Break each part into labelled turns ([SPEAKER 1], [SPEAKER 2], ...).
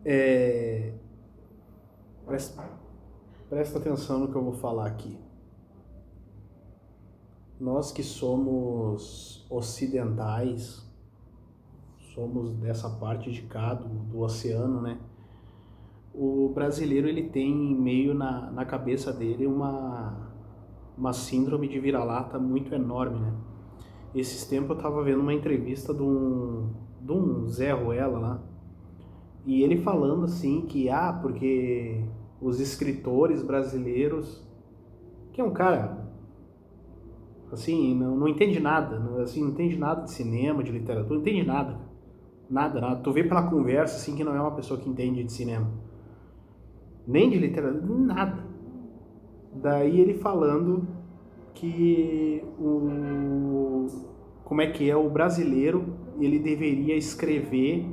[SPEAKER 1] É, presta, presta atenção no que eu vou falar aqui. Nós que somos ocidentais, somos dessa parte de cá do oceano, né? O brasileiro ele tem meio na cabeça dele uma síndrome de vira-lata muito enorme, né? Esses tempos eu tava vendo uma entrevista de um Zé Ruela lá, e ele falando assim que, porque os escritores brasileiros, que é um cara, assim, não entende nada, assim, não entende nada de cinema, de literatura, não entende nada, nada. Tu vê pela conversa, assim, que não é uma pessoa que entende de cinema, nem de literatura, nada. Daí ele falando que como é que é o brasileiro, ele deveria escrever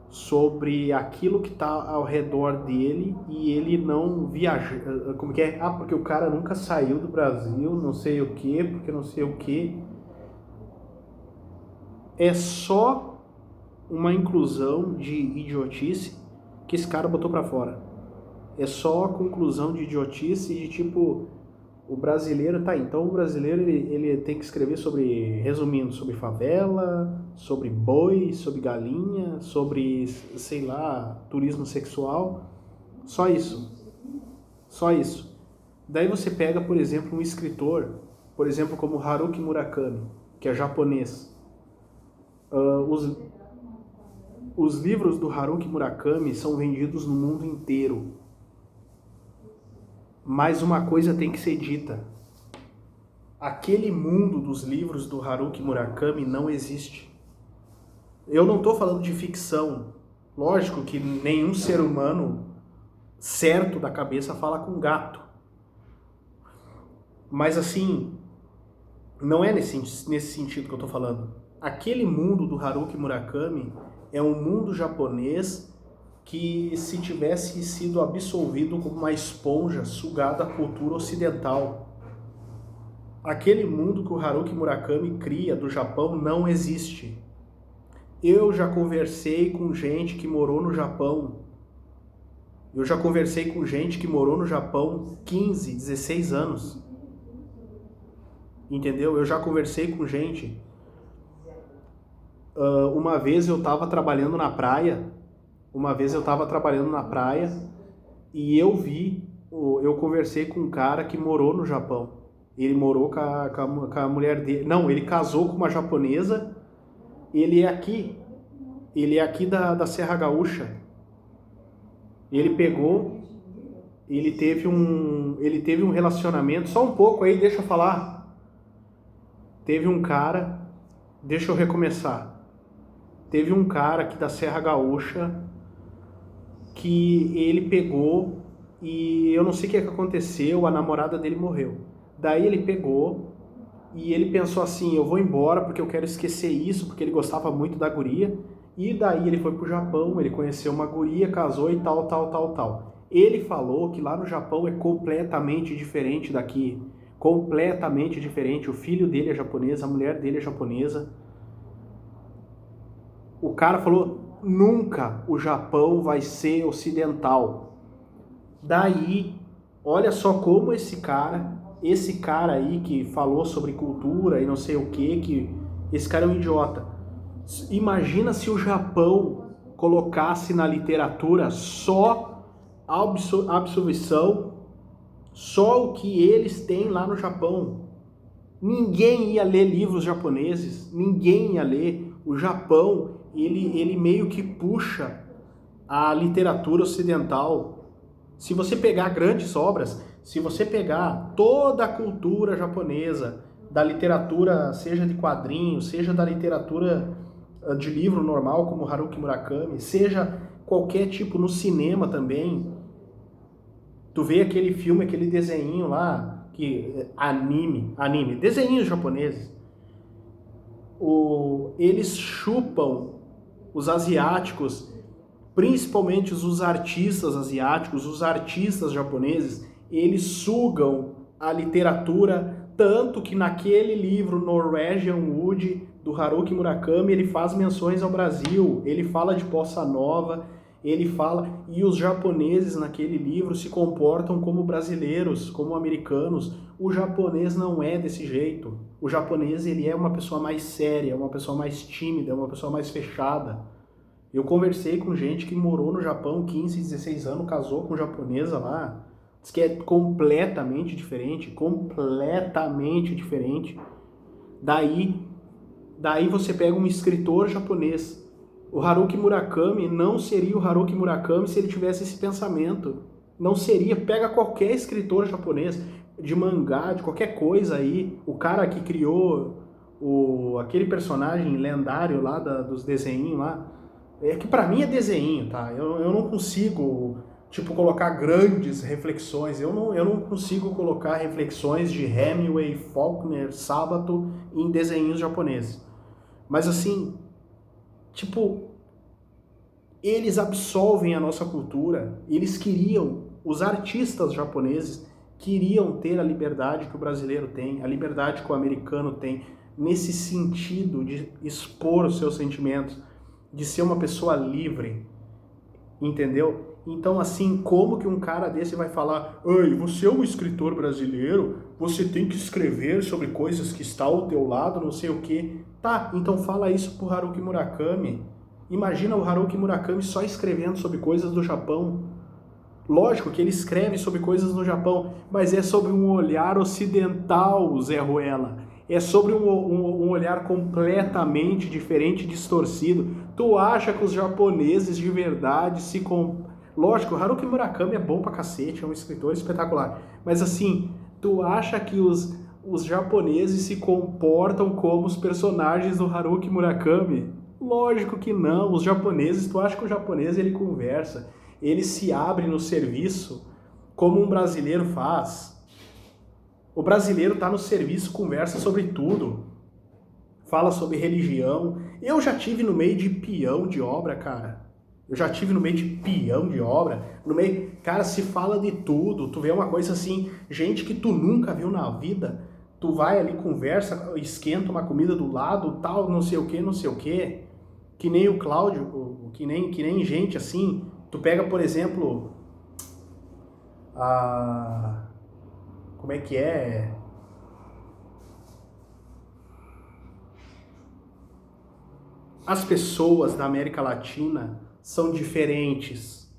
[SPEAKER 1] sobre aquilo que está ao redor dele e ele não viaja, como que é? Porque o cara nunca saiu do Brasil, não sei o que, porque não sei o que. É só uma inclusão de idiotice que esse cara botou pra fora. É só a conclusão de idiotice de tipo, o brasileiro, então o brasileiro ele tem que escrever sobre, resumindo, sobre favela, sobre boi, sobre galinha, sobre, sei lá, turismo sexual, só isso, só isso. Daí você pega, por exemplo, um escritor, por exemplo, como Haruki Murakami, que é japonês. Os livros do Haruki Murakami são vendidos no mundo inteiro. Mas uma coisa tem que ser dita. Aquele mundo dos livros do Haruki Murakami não existe. Eu não estou falando de ficção. Lógico que nenhum ser humano certo da cabeça fala com gato. Mas assim, não é nesse sentido que eu estou falando. Aquele mundo do Haruki Murakami é um mundo japonês que, se tivesse sido absorvido como uma esponja sugada à cultura ocidental. Aquele mundo que o Haruki Murakami cria do Japão não existe. Eu já conversei com gente que morou no Japão. Eu já conversei com gente que morou no Japão 15, 16 anos. Entendeu? Eu já conversei com gente. Uma vez eu estava trabalhando na praia. E eu conversei com um cara que morou no Japão. Ele morou com a mulher dele. Não, ele casou com uma japonesa. Ele é aqui da Serra Gaúcha. Ele teve um relacionamento, só um pouco aí, deixa eu falar. Teve um cara aqui da Serra Gaúcha que ele pegou e eu não sei o que aconteceu, a namorada dele morreu. Daí ele pegou e ele pensou assim, eu vou embora porque eu quero esquecer isso, porque ele gostava muito da guria. E daí ele foi pro Japão, ele conheceu uma guria, casou e tal. Ele falou que lá no Japão é completamente diferente daqui. Completamente diferente. O filho dele é japonês, a mulher dele é japonesa. O cara falou, nunca o Japão vai ser ocidental. Daí, olha só como esse cara aí que falou sobre cultura e não sei o que esse cara é um idiota. Imagina se o Japão colocasse na literatura só a absorção, só o que eles têm lá no Japão. Ninguém ia ler livros japoneses, ninguém ia ler. O Japão, ele meio que puxa a literatura ocidental. Se você pegar grandes obras, se você pegar toda a cultura japonesa, da literatura, seja de quadrinhos, seja da literatura de livro normal, como Haruki Murakami, seja qualquer tipo no cinema também, tu vê aquele filme, aquele desenho lá, anime, desenhos japoneses, eles chupam os asiáticos, principalmente os artistas asiáticos, os artistas japoneses, eles sugam a literatura, tanto que naquele livro Norwegian Wood, do Haruki Murakami, ele faz menções ao Brasil, ele fala de bossa nova, Ele fala, e os japoneses naquele livro se comportam como brasileiros, como americanos. O japonês não é desse jeito. O japonês, ele é uma pessoa mais séria, uma pessoa mais tímida, uma pessoa mais fechada. Eu conversei com gente que morou no Japão 15, 16 anos, casou com japonesa lá. Diz que é completamente diferente, completamente diferente. Daí você pega um escritor japonês. O Haruki Murakami não seria o Haruki Murakami se ele tivesse esse pensamento. Não seria. Pega qualquer escritor japonês, de mangá, de qualquer coisa aí. O cara que criou aquele personagem lendário lá dos desenhinhos lá. É que pra mim é desenho, tá? Eu não consigo, tipo, colocar grandes reflexões. Eu não consigo colocar reflexões de Hemingway, Faulkner, Sabato em desenhos japoneses. Mas assim, tipo, eles absolvem a nossa cultura, os artistas japoneses queriam ter a liberdade que o brasileiro tem, a liberdade que o americano tem, nesse sentido de expor os seus sentimentos, de ser uma pessoa livre, entendeu? Então, assim, como que um cara desse vai falar: "Ei, você é um escritor brasileiro, você tem que escrever sobre coisas que está ao teu lado, não sei o quê"? Tá, então fala isso pro Haruki Murakami. Imagina o Haruki Murakami só escrevendo sobre coisas do Japão. Lógico que ele escreve sobre coisas no Japão, mas é sobre um olhar ocidental, Zé Ruela. É sobre um olhar completamente diferente, distorcido. Tu acha que os japoneses de verdade Lógico, o Haruki Murakami é bom pra cacete, é um escritor espetacular. Mas assim, tu acha que os japoneses se comportam como os personagens do Haruki Murakami? Lógico que não. Os japoneses, tu acha que o japonês ele conversa, ele se abre no serviço como um brasileiro faz? O brasileiro tá no serviço, conversa sobre tudo. Fala sobre religião. Eu já tive no meio de peão de obra, cara. Eu já tive no meio de peão de obra. No meio, cara, se fala de tudo. Tu vê uma coisa assim, gente que tu nunca viu na vida. Tu vai ali, conversa, esquenta uma comida do lado, tal, não sei o que, não sei o que. Que nem o Cláudio, que nem gente assim. Tu pega, por exemplo, como é que é? As pessoas da América Latina são diferentes,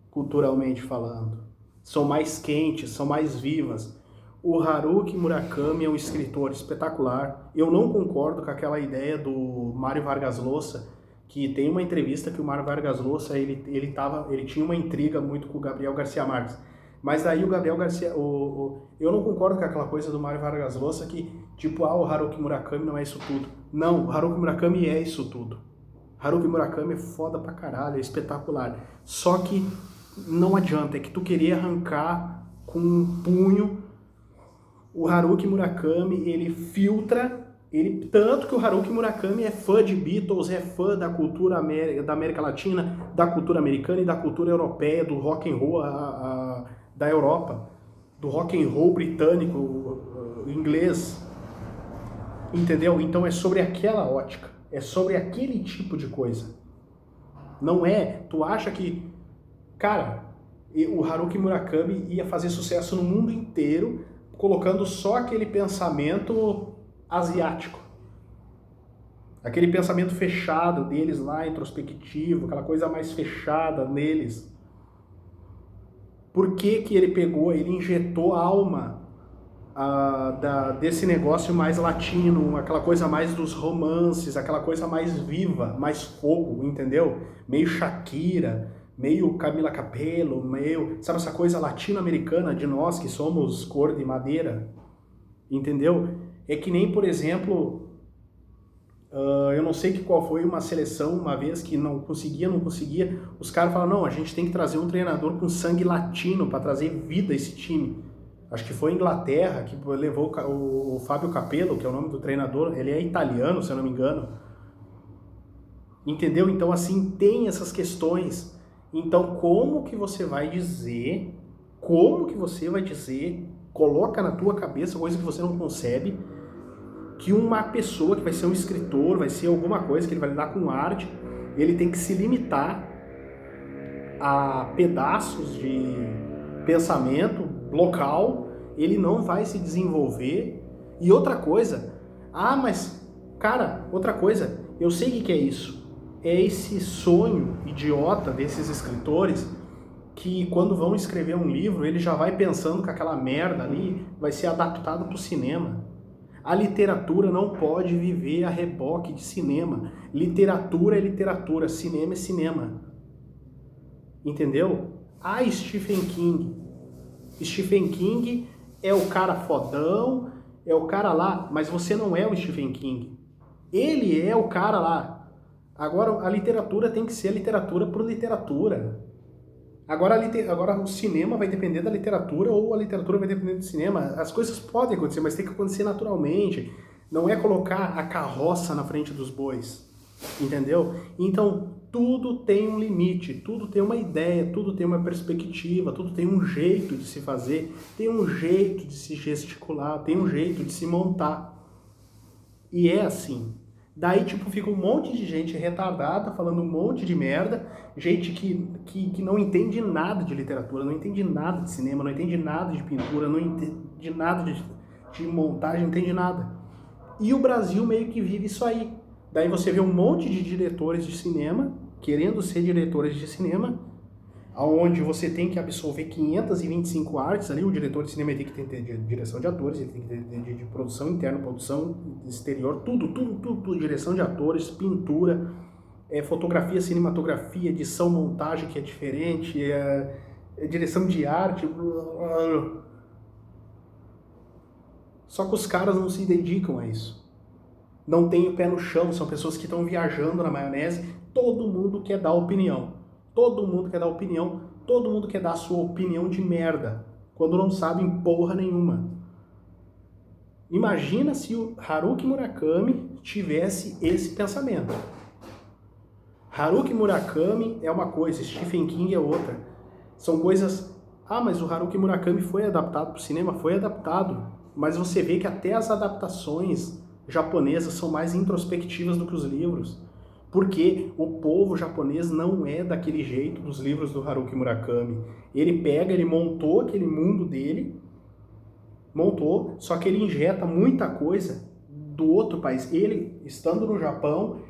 [SPEAKER 1] culturalmente falando. São mais quentes, são mais vivas. O Haruki Murakami é um escritor espetacular. Eu não concordo com aquela ideia do Mário Vargas Llosa, que tem uma entrevista que o Mário Vargas Llosa ele tinha uma intriga muito com o Gabriel Garcia Marques. Mas daí o Gabriel Garcia... eu não concordo com aquela coisa do Mário Vargas Llosa que, tipo, o Haruki Murakami não é isso tudo. Não, o Haruki Murakami é isso tudo. Haruki Murakami é foda pra caralho, é espetacular. Só que não adianta, é que tu querer arrancar com um punho. O Haruki Murakami, ele filtra... tanto que o Haruki Murakami é fã de Beatles, é fã da cultura da América Latina, da cultura americana e da cultura europeia, do rock and roll da Europa, do rock and roll britânico, inglês, entendeu? Então é sobre aquela ótica, é sobre aquele tipo de coisa. Não é, tu acha que, cara, o Haruki Murakami ia fazer sucesso no mundo inteiro colocando só aquele pensamento asiático. Aquele pensamento fechado deles lá, introspectivo, aquela coisa mais fechada neles. Por que que ele pegou, ele injetou a alma desse negócio mais latino, aquela coisa mais dos romances, aquela coisa mais viva, mais fogo, entendeu? Meio Shakira, meio Camila Cabello, meio... Sabe essa coisa latino-americana de nós que somos cor de madeira? Entendeu? É que nem, por exemplo, eu não sei qual foi uma seleção uma vez que não conseguia, os caras falaram, não, a gente tem que trazer um treinador com sangue latino para trazer vida a esse time. Acho que foi a Inglaterra que levou o Fábio Capello, que é o nome do treinador, ele é italiano, se eu não me engano. Entendeu? Então, assim, tem essas questões. Então, como que você vai dizer, coloca na tua cabeça coisa que você não concebe, que uma pessoa que vai ser um escritor, vai ser alguma coisa, que ele vai lidar com arte, ele tem que se limitar a pedaços de pensamento local, ele não vai se desenvolver. E outra coisa, mas, cara, outra coisa, eu sei o que é isso. É esse sonho idiota desses escritores que quando vão escrever um livro, ele já vai pensando que aquela merda ali vai ser adaptado para o cinema. A literatura não pode viver a reboque de cinema. Literatura é literatura, cinema é cinema. Entendeu? Stephen King. Stephen King é o cara fodão, é o cara lá, mas você não é o Stephen King. Ele é o cara lá. Agora, a literatura tem que ser a literatura por literatura. Agora o cinema vai depender da literatura ou a literatura vai depender do cinema. As coisas podem acontecer, mas tem que acontecer naturalmente. Não é colocar a carroça na frente dos bois. Entendeu? Então, tudo tem um limite, tudo tem uma ideia, tudo tem uma perspectiva, tudo tem um jeito de se fazer, tem um jeito de se gesticular, tem um jeito de se montar. E é assim. Daí, tipo, fica um monte de gente retardada falando um monte de merda, gente que não entende nada de literatura, não entende nada de cinema, não entende nada de pintura, não entende nada de montagem, não entende nada. E o Brasil meio que vive isso aí. Daí você vê um monte de diretores de cinema querendo ser diretores de cinema, onde você tem que absorver 525 artes ali, o diretor de cinema tem que ter direção de atores, ele tem que ter de produção interna, produção exterior, tudo, direção de atores, pintura, fotografia, cinematografia, edição, montagem que é diferente, direção de arte. Só que os caras não se dedicam a isso. Não tem o pé no chão, são pessoas que estão viajando na maionese, todo mundo quer dar opinião. Todo mundo quer dar opinião, todo mundo quer dar a sua opinião de merda, quando não sabem porra nenhuma. Imagina se o Haruki Murakami tivesse esse pensamento. Haruki Murakami é uma coisa, Stephen King é outra. São coisas... mas o Haruki Murakami foi adaptado para o cinema? Foi adaptado. Mas você vê que até as adaptações japonesas são mais introspectivas do que os livros. Porque o povo japonês não é daquele jeito dos livros do Haruki Murakami. Ele montou aquele mundo dele, só que ele injeta muita coisa do outro país. Ele, estando no Japão,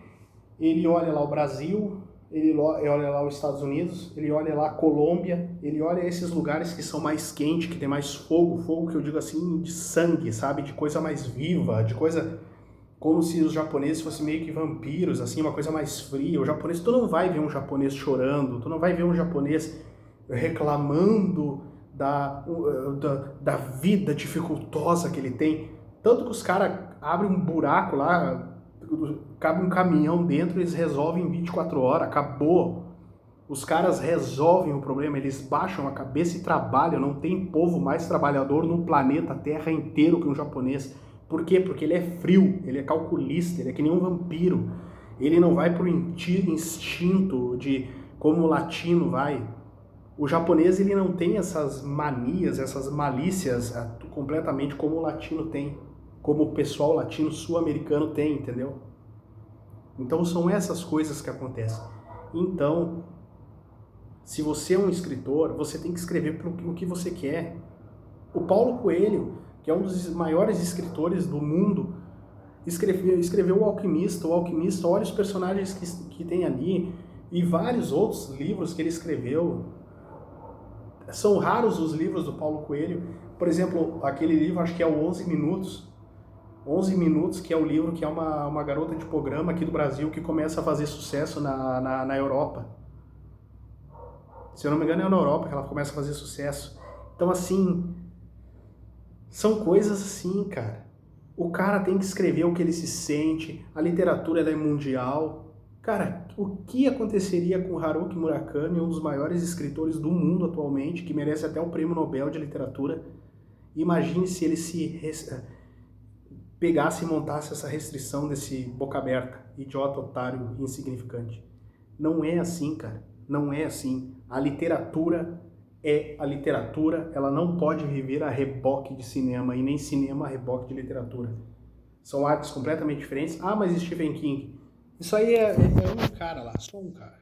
[SPEAKER 1] ele olha lá o Brasil, ele olha lá os Estados Unidos, ele olha lá a Colômbia, ele olha esses lugares que são mais quentes, que tem mais fogo que eu digo assim, de sangue, sabe? De coisa mais viva, de coisa... como se os japoneses fossem meio que vampiros, assim, uma coisa mais fria. O japonês, tu não vai ver um japonês chorando, tu não vai ver um japonês reclamando da vida dificultosa que ele tem. Tanto que os caras abrem um buraco lá, cabe um caminhão dentro, eles resolvem em 24 horas, acabou. Os caras resolvem o problema, eles baixam a cabeça e trabalham. Não tem povo mais trabalhador no planeta Terra inteiro que um japonês. Por quê? Porque ele é frio, ele é calculista, ele é que nem um vampiro. Ele não vai pro instinto de como o latino vai. O japonês, ele não tem essas manias, essas malícias completamente como o latino tem. Como o pessoal latino sul-americano tem, entendeu? Então são essas coisas que acontecem. Então, se você é um escritor, você tem que escrever o que você quer. O Paulo Coelho, que é um dos maiores escritores do mundo, escreveu O Alquimista. O Alquimista, olha os personagens que tem ali, e vários outros livros que ele escreveu. São raros os livros do Paulo Coelho. Por exemplo, aquele livro, acho que é o 11 Minutos. 11 Minutos, que é o livro que é uma garota de programa aqui do Brasil que começa a fazer sucesso na Europa. Se eu não me engano, é na Europa que ela começa a fazer sucesso. Então, assim... são coisas assim, cara. O cara tem que escrever o que ele se sente, a literatura ela é mundial. Cara, o que aconteceria com Haruki Murakami, um dos maiores escritores do mundo atualmente, que merece até o Prêmio Nobel de Literatura? Imagine se ele pegasse e montasse essa restrição desse boca aberta, idiota, otário, insignificante. Não é assim, cara. Não é assim. A literatura é a literatura, ela não pode viver a reboque de cinema, e nem cinema a reboque de literatura. São artes completamente diferentes. Mas Stephen King, isso aí é um cara lá, só um cara.